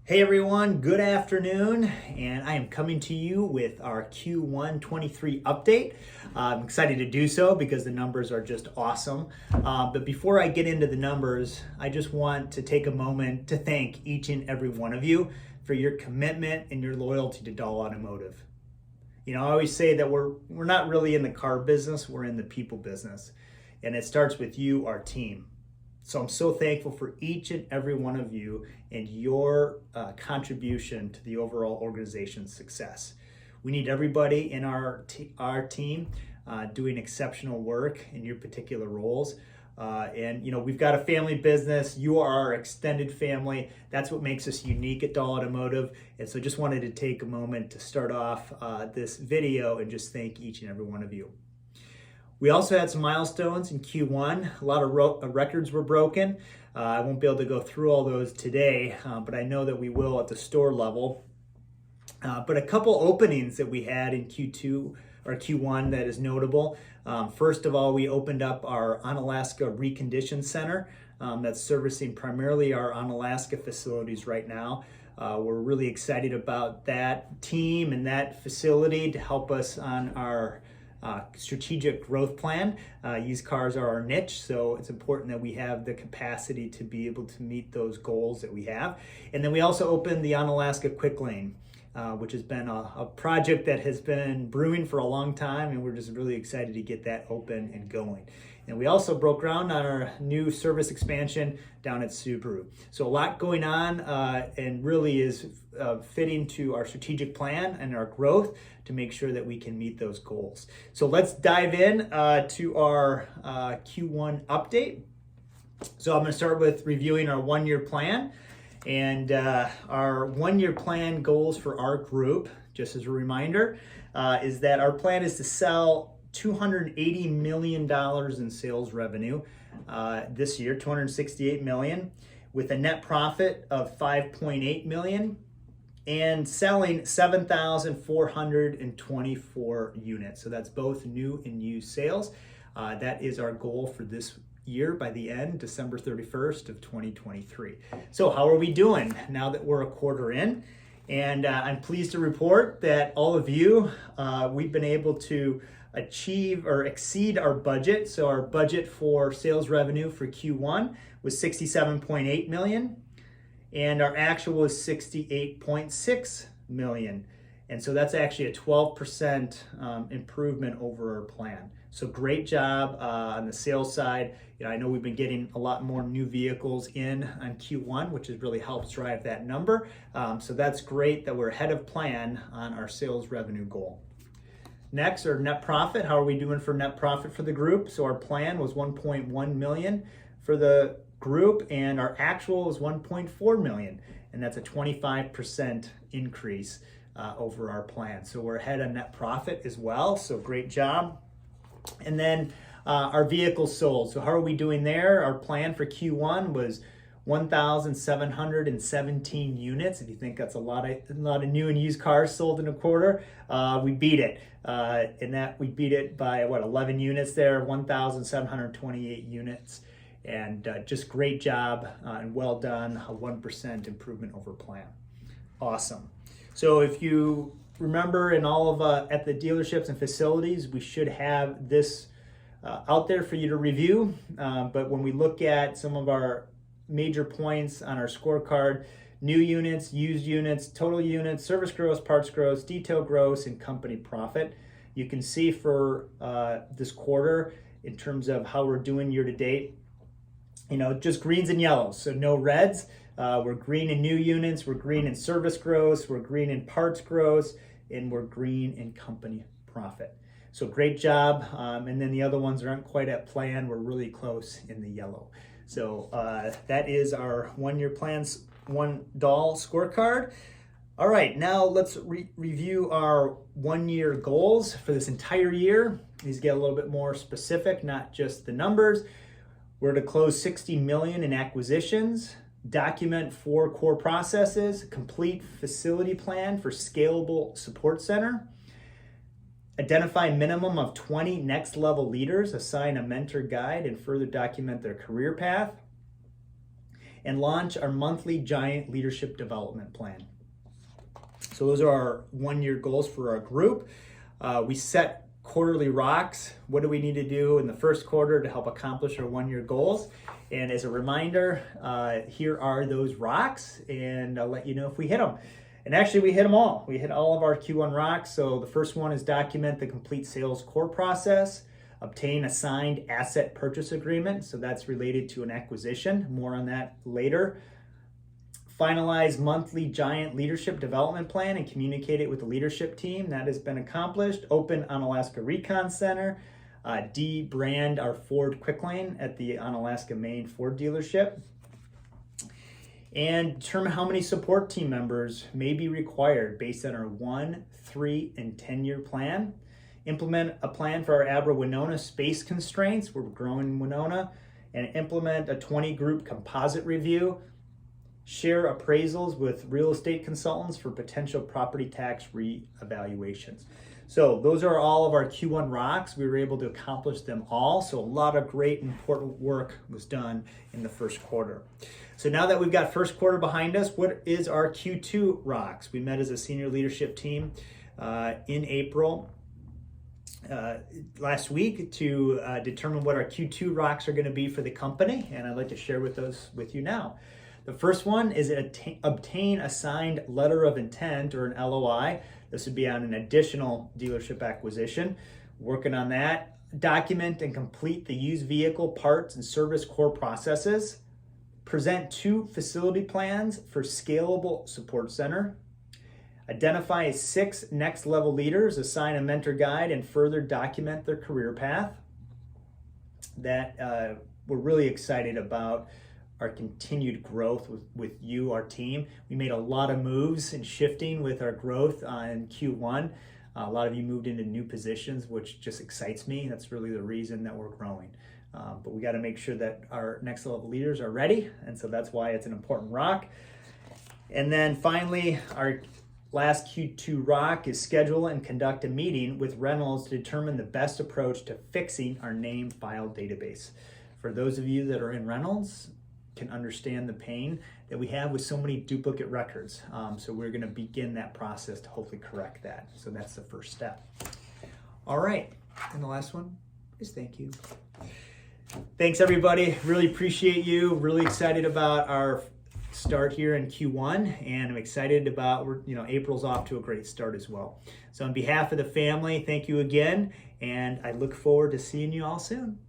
Hey everyone, good afternoon, and I am coming to you with our Q1 23 update. I'm excited to do so because the numbers are just awesome. But before I get into the numbers, I just want to take a moment to thank each and every one of you for your commitment and your loyalty to Dahl Automotive. I always say that we're not really in the car business, we're in the people business. And it starts with you, our team. So I'm so thankful for each and every one of you and your contribution to the overall organization's success. We need everybody in our team doing exceptional work in your particular roles. We've got a family business. You are our extended family. That's what makes us unique at Dahl Automotive. And so just wanted to take a moment to start off this video and just thank each and every one of you. We also had some milestones in Q1. A lot of records were broken. I won't be able to go through all those today, but I know that we will at the store level. But a couple openings that we had in Q2 or Q1 that is notable. First of all, we opened up our Onalaska Recondition Center that's servicing primarily our Onalaska facilities right now. We're really excited about that team and that facility to help us on our strategic growth plan. Used cars are our niche, so it's important that we have the capacity to be able to meet those goals that we have. And then we also opened the Onalaska Quick Lane, which has been a project that has been brewing for a long time, and we're just really excited to get that open and going. And we also broke ground on our new service expansion down at Subaru. So a lot going on and really is fitting to our strategic plan and our growth to make sure that we can meet those goals. So let's dive in to our Q1 update. So I'm going to start with reviewing our one-year plan. And our one-year plan goals for our group, just as a reminder, is that our plan is to sell $280 million in sales revenue this year, $268 million, with a net profit of $5.8 million and selling 7,424 units. So that's both new and used sales. That is our goal for this year by the end, December 31st of 2023. So how are we doing now that we're a quarter in? And I'm pleased to report that all of you, we've been able to achieve or exceed our budget. So our budget for sales revenue for Q1 was $67.8 million, and our actual was $68.6 million. And so that's actually a 12% improvement over our plan. So great job on the sales side. I know we've been getting a lot more new vehicles in on Q1, which has really helped drive that number. So that's great that we're ahead of plan on our sales revenue goal. Next, our net profit. How are we doing for net profit for the group? So our plan was $1.1 million for the group, and our actual was $1.4 million, and that's a 25% increase over our plan. So we're ahead on net profit as well, so great job. And then our vehicles sold. So how are we doing there? Our plan for Q1 was 1,717 units. If you think that's a lot of new and used cars sold in a quarter, we beat it. And that we beat it by 11 units there, 1,728 units. And just great job and well done, a 1% improvement over plan. Awesome. So if you remember in all of at the dealerships and facilities, we should have this out there for you to review. But when we look at some of our major points on our scorecard, new units, used units, total units, service gross, parts gross, detail gross, and company profit, you can see for this quarter in terms of how we're doing year to date, just greens and yellows, so no reds. We're green in new units, we're green in service gross, we're green in parts gross, and we're green in company profit. So great job. And then the other ones aren't quite at plan. We're really close in the yellow. So that is our one-year plans, one Dahl scorecard. All right, now let's review our one-year goals for this entire year. These get a little bit more specific, not just the numbers. We're to close $60 million in acquisitions, document 4 core processes, complete facility plan for scalable support center, identify minimum of 20 next level leaders, assign a mentor guide, and further document their career path, and launch our monthly giant leadership development plan. So those are our 1-year goals for our group. We set quarterly rocks. What do we need to do in the first quarter to help accomplish our 1-year goals? And as a reminder, here are those rocks, and I'll let you know if we hit them. And actually, we hit them all. We hit all of our Q1 rocks. So the first one is document the complete sales core process, obtain a signed asset purchase agreement. So that's related to an acquisition. More on that later. Finalize monthly giant leadership development plan and communicate it with the leadership team. That has been accomplished. Open Onalaska Recon Center. De-brand our Ford Quick Lane at the Onalaska Main Ford dealership. And determine how many support team members may be required based on our 1, 3, and 10-year plan. Implement a plan for our Abra-Winona space constraints. We're growing in Winona. And implement a 20-group composite review. Share appraisals with real estate consultants for potential property tax re-evaluations. So those are all of our Q1 rocks. We were able to accomplish them all. So a lot of great important work was done in the first quarter. So now that we've got first quarter behind us, what is our Q2 rocks? We met as a senior leadership team in April last week to determine what our Q2 rocks are going to be for the company, and I'd like to share those with you now. The first one is obtain a signed letter of intent, or an LOI. This would be on an additional dealership acquisition. Working on that. Document and complete the used vehicle parts and service core processes. Present 2 facility plans for scalable support center. Identify 6 next level leaders, assign a mentor guide, and further document their career path. That we're really excited about our continued growth with you, our team. We made a lot of moves and shifting with our growth in Q1. A lot of you moved into new positions, which just excites me. That's really the reason that we're growing. But we got to make sure that our next level leaders are ready, and so that's why it's an important rock. And then finally, our last Q2 rock is schedule and conduct a meeting with Reynolds to determine the best approach to fixing our name file database. For those of you that are in Reynolds, can understand the pain that we have with so many duplicate records. So we're going to begin that process to hopefully correct that. So that's the first step. All right, and the last one is thank you. Thanks everybody, really appreciate you. Really excited about our start here in Q1, and I'm excited about, April's off to a great start as well. So on behalf of the family, thank you again, and I look forward to seeing you all soon.